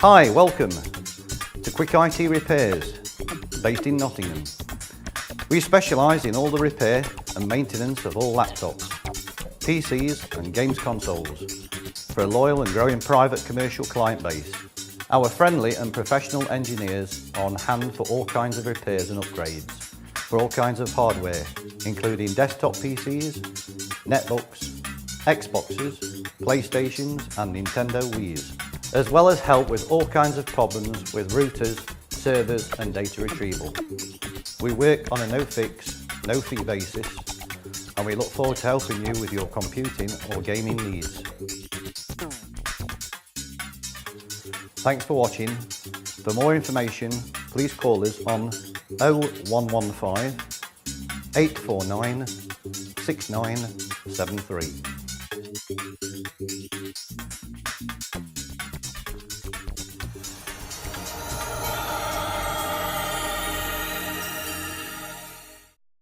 Hi, welcome to Quick IT Repairs, based in Nottingham. We specialise in all the repair and maintenance of all laptops, PCs and games consoles for a loyal and growing private commercial client base. Our friendly and professional engineers are on hand for all kinds of repairs and upgrades for all kinds of hardware, including desktop PCs, netbooks, Xboxes, PlayStations and Nintendo Wii's, as well as help with all kinds of problems with routers, servers and data retrieval. We work on a no-fix, no-fee basis, and we look forward to helping you with your computing or gaming needs. Thanks for watching. For more information, please call us on 0115 849 6973.